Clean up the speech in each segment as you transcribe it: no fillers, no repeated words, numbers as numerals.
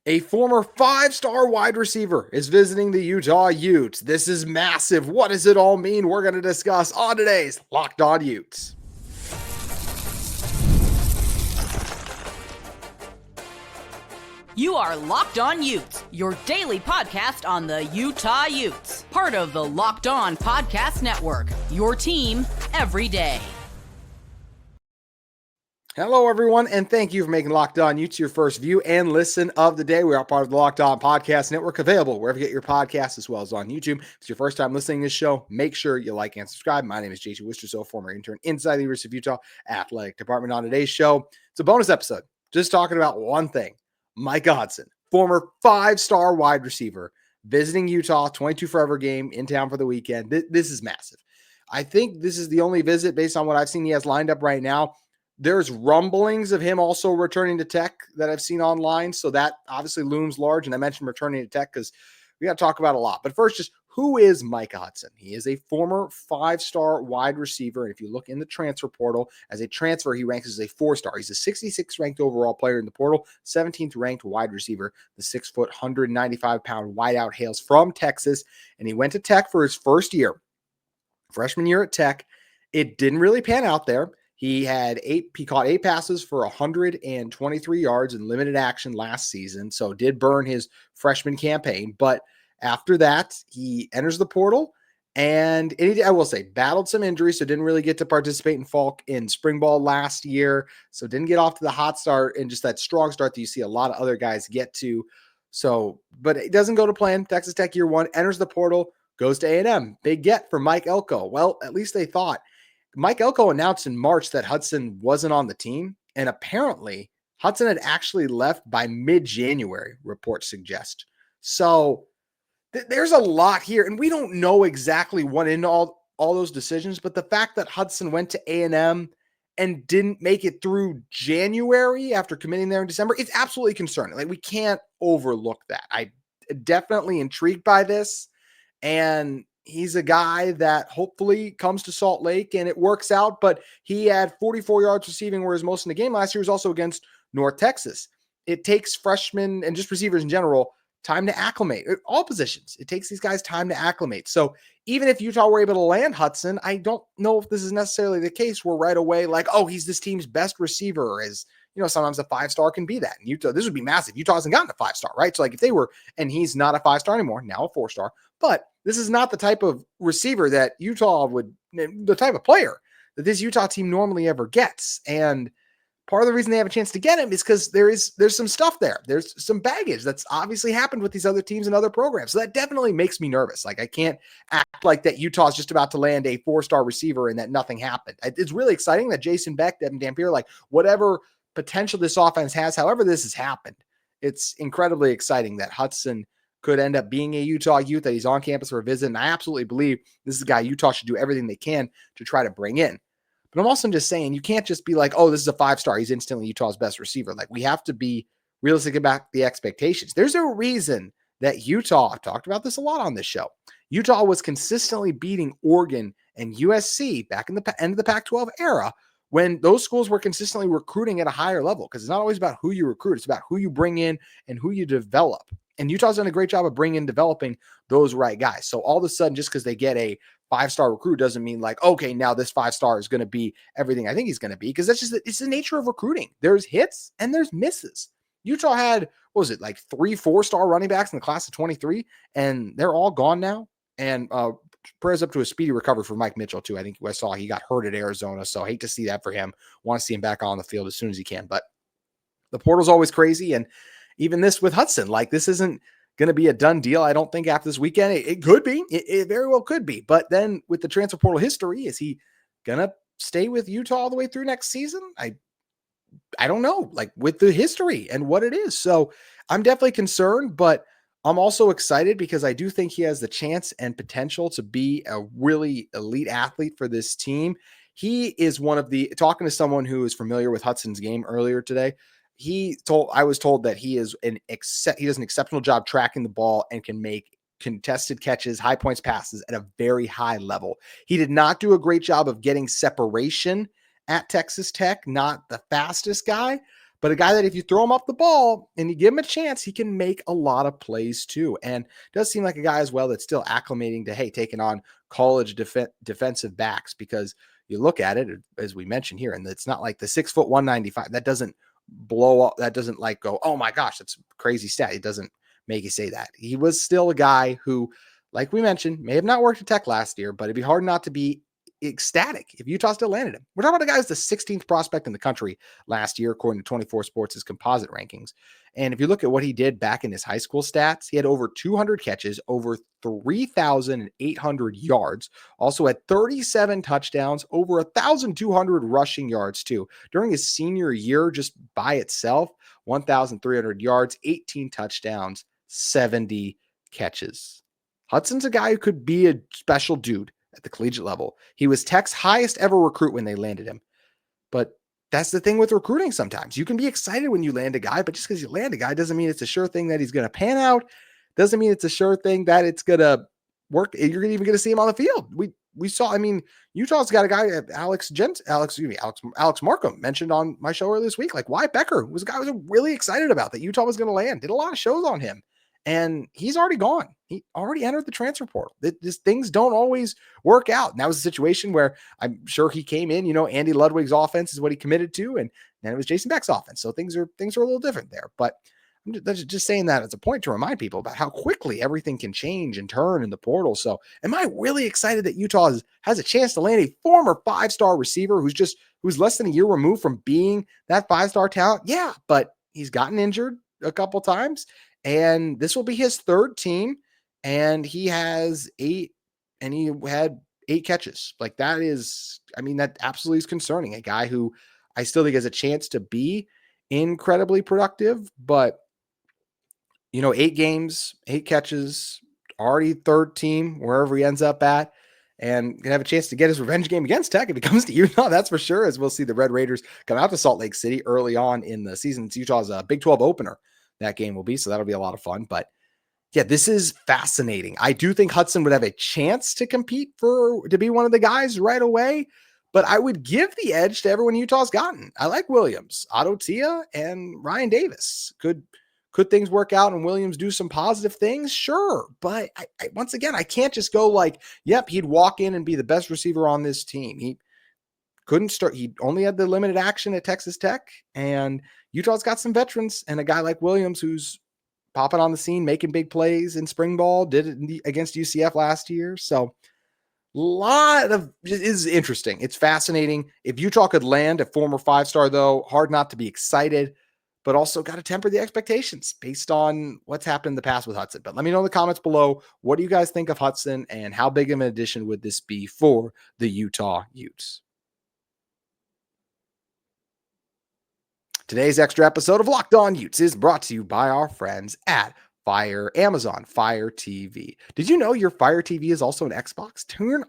A former five-star wide receiver is visiting the Utah Utes. This is massive. What does it all mean? We're going to discuss on today's Locked On Utes. You are Locked On Utes, your daily podcast on the Utah Utes. Part of the Locked On Podcast Network, your team every day. Hello, everyone, and thank you for making Locked On Utes your first view and listen of the day. We are part of the Locked On Podcast Network, available wherever you get your podcasts, as well as on YouTube. If it's your first time listening to this show, make sure you like and subscribe. My name is JT Wistrcill, former intern inside the University of Utah Athletic Department. On today's show, it's a bonus episode, just talking about one thing. Micah Hudson, former five-star wide receiver, visiting Utah, 22 Forever game, in town for the weekend. This is massive. I think this is the only visit, based on what I've seen he has lined up right now. There's rumblings of him also returning to Tech that I've seen online, so that obviously looms large, and I mentioned returning to Tech because we got to talk about a lot. But first, just who is Micah Hudson? He is a former five-star wide receiver, and if you look in the transfer portal, as a transfer, he ranks as a four-star. He's a 66th ranked overall player in the portal, 17th ranked wide receiver. The 6-foot, 195-pound wideout hails from Texas, and he went to Tech for his first year, freshman year at Tech. It didn't really pan out there. He caught 8 passes for 123 yards in limited action last season, so did burn his freshman campaign. But after that, he enters the portal, and I will say, battled some injuries, so didn't really get to participate in spring ball last year, so didn't get off to the hot start and just that strong start that you see a lot of other guys get to. So, but it doesn't go to plan. Texas Tech year one, enters the portal, goes to A&M. Big get for Mike Elko. Well, at least they thought. Mike Elko announced in March that Hudson wasn't on the team, and apparently Hudson had actually left by mid-January, reports suggest. So there's a lot here, and we don't know exactly what in all those decisions, but the fact that Hudson went to A&M and didn't make it through January after committing there in December, it's absolutely concerning. Like, we can't overlook that. I'm definitely intrigued by this, and he's a guy that hopefully comes to Salt Lake and it works out, but he had 44 yards receiving, whereas most in the game last year was also against North Texas. It takes freshmen and just receivers in general time to acclimate. All positions, it takes these guys time to acclimate. So even if Utah were able to land Hudson, I don't know if this is necessarily the case where right away, like, oh, he's this team's best receiver. As you know, sometimes a 5-star can be that. And Utah, this would be massive. Utah hasn't gotten a 5-star, right? So like if they were, and he's not a 5-star anymore, now a 4-star, but this is not the type of receiver that Utah would, the type of player that this Utah team normally ever gets. And part of the reason they have a chance to get him is because there's some stuff there. There's some baggage that's obviously happened with these other teams and other programs. So that definitely makes me nervous. Like, I can't act like that Utah's just about to land a 4-star receiver and that nothing happened. It's really exciting that Jason Beck, Devin Dampier, like whatever potential this offense has, however this has happened, it's incredibly exciting that Hudson could end up being a Utah Ute, that he's on campus for a visit. And I absolutely believe this is a guy Utah should do everything they can to try to bring in. But I'm also just saying, you can't just be like, oh, this is a 5-star. He's instantly Utah's best receiver. Like, we have to be realistic about the expectations. There's a reason that Utah, I've talked about this a lot on this show, Utah was consistently beating Oregon and USC back in the end of the Pac-12 era, when those schools were consistently recruiting at a higher level, because it's not always about who you recruit. It's about who you bring in and who you develop. And Utah's done a great job of bringing and developing those right guys. So all of a sudden, just because they get a 5-star recruit doesn't mean like, okay, now this 5-star is going to be everything I think he's going to be, because that's just, it's the nature of recruiting. There's hits and there's misses. Utah had, what was it, like 3 4-star running backs in the class of 23, and they're all gone now. And prayers up to a speedy recovery for Mike Mitchell too. I think I saw he got hurt at Arizona, so I hate to see that for him. Want to see him back on the field as soon as he can. But the portal's always crazy, and even this with Hudson, like, this isn't going to be a done deal. I don't think after this weekend. It could be. It very well could be. But then with the transfer portal history, is he going to stay with Utah all the way through next season? I don't know, like, with the history and what it is. So I'm definitely concerned, but I'm also excited because I do think he has the chance and potential to be a really elite athlete for this team. He is one of the, talking to someone who is familiar with Hudson's game earlier today, I was told that he does an exceptional job tracking the ball and can make contested catches, high points passes at a very high level. He did not do a great job of getting separation at Texas Tech, not the fastest guy, but a guy that if you throw him up the ball and you give him a chance, he can make a lot of plays too. And does seem like a guy as well that's still acclimating to, hey, taking on college defensive backs, because you look at it, as we mentioned here, and it's not like the 6 foot 195, that doesn't blow up. That doesn't like go, oh my gosh, that's a crazy stat. It doesn't make you say that. He was still a guy who, like we mentioned, may have not worked at Tech last year, but it'd be hard not to be ecstatic if Utah still landed him. We're talking about a guy who's the 16th prospect in the country last year, according to 24 Sports' composite rankings. And if you look at what he did back in his high school stats, he had over 200 catches, over 3,800 yards, also had 37 touchdowns, over 1,200 rushing yards too. During his senior year, just by itself, 1,300 yards, 18 touchdowns, 70 catches. Hudson's a guy who could be a special dude at the collegiate level. He was Tech's highest ever recruit when they landed him. But that's the thing with recruiting sometimes. You can be excited when you land a guy, but just because you land a guy doesn't mean it's a sure thing that he's going to pan out. Doesn't mean it's a sure thing that it's going to work. You're even going to see him on the field. We saw, Utah's got a guy, Alex Markham, mentioned on my show earlier this week, like Wyatt Becker was a guy I was really excited about that Utah was going to land. Did a lot of shows on him. And he's already gone. He already entered the transfer portal. Things don't always work out. And that was a situation where I'm sure he came in, Andy Ludwig's offense is what he committed to. And then it was Jason Beck's offense. So things are a little different there. But I'm just saying that as a point to remind people about how quickly everything can change and turn in the portal. So am I really excited that Utah has a chance to land a former 5-star receiver who's less than a year removed from being that 5-star talent? Yeah, but he's gotten injured a couple times. And this will be his third team, and he has 8, and he had 8 catches. Like that absolutely is concerning. A guy who I still think has a chance to be incredibly productive, but 8 games, 8 catches, already third team, wherever he ends up at, and gonna have a chance to get his revenge game against Tech if he comes to Utah. That's for sure, as we'll see the Red Raiders come out to Salt Lake City early on in the season. It's Utah's Big 12 opener. That game will be, so that'll be a lot of fun. But yeah, this is fascinating. I do think Hudson would have a chance to compete to be one of the guys right away, but I would give the edge to everyone Utah's gotten. I like Williams, Otto Tia, and Ryan Davis. Could things work out and Williams do some positive things? Sure. But once again, I can't just go like, yep, he'd walk in and be the best receiver on this team. He couldn't start. He only had the limited action at Texas Tech, and Utah's got some veterans, and a guy like Williams who's popping on the scene, making big plays in spring ball, did it against UCF last year. So it is interesting. It's fascinating. If Utah could land a former 5-star, though, hard not to be excited, but also got to temper the expectations based on what's happened in the past with Hudson. But let me know in the comments below, what do you guys think of Hudson, and how big of an addition would this be for the Utah Utes? Today's extra episode of Locked On Utes is brought to you by our friends at Amazon Fire TV. Did you know your Fire TV is also an Xbox? Turn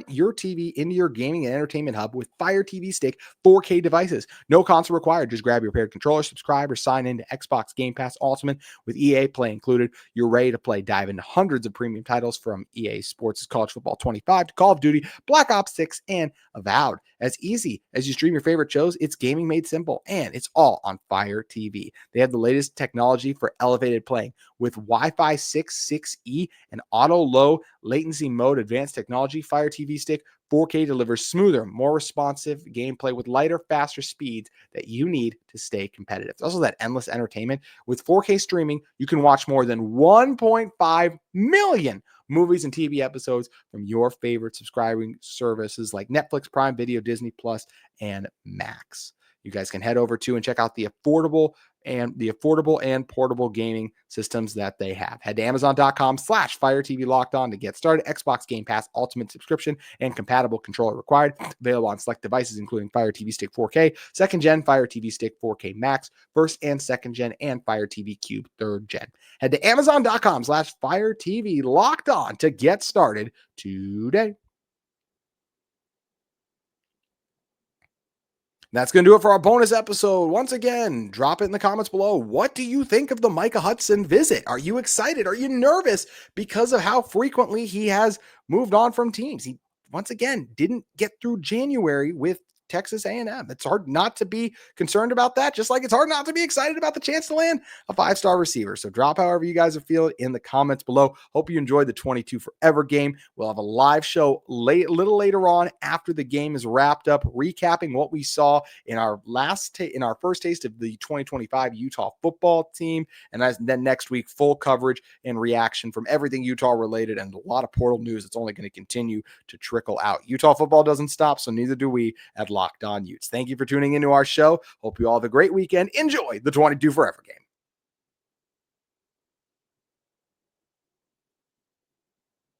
your TV into your gaming and entertainment hub with Fire TV Stick 4K devices. No console required. Just grab your paired controller, subscribe, or sign into Xbox Game Pass Ultimate with EA Play included. You're ready to play. Dive into hundreds of premium titles from EA Sports' College Football 25 to Call of Duty, Black Ops 6, and Avowed. As easy as you stream your favorite shows, it's gaming made simple, and it's all on Fire TV. They have the latest technology for elevated playing with Wi-Fi 6, 6E, and auto low latency mode advanced technology. Fire TV Stick 4K delivers smoother, more responsive gameplay with lighter, faster speeds that you need to stay competitive. There's also that endless entertainment. With 4K streaming, you can watch more than 1.5 million movies and TV episodes from your favorite subscribing services like Netflix, Prime Video, Disney Plus, and Max. You guys can head over to and check out the affordable and portable gaming systems that they have. Head to Amazon.com/Fire TV Locked On to get started. Xbox Game Pass Ultimate subscription and compatible controller required. Available on select devices, including Fire TV Stick 4K, 2nd Gen, Fire TV Stick 4K Max, 1st and 2nd Gen, and Fire TV Cube 3rd Gen. Head to Amazon.com/Fire TV Locked On to get started today. That's going to do it for our bonus episode. Once again, drop it in the comments below. What do you think of the Micah Hudson visit? Are you excited? Are you nervous because of how frequently he has moved on from teams? He, once again, didn't get through January with Texas A&M. It's hard not to be concerned about that, just like it's hard not to be excited about the chance to land a 5-star receiver. So drop however you guys are feeling in the comments below. Hope you enjoyed the 22 Forever game. We'll have a live show a little later on after the game is wrapped up, recapping what we saw in our first taste of the 2025 Utah football team. And then next week, full coverage and reaction from everything Utah related and a lot of portal news. It's only going to continue to trickle out. Utah football doesn't stop, so neither do we at Locked On Utes. Thank you for tuning into our show. Hope you all have a great weekend. Enjoy the 22 Forever game.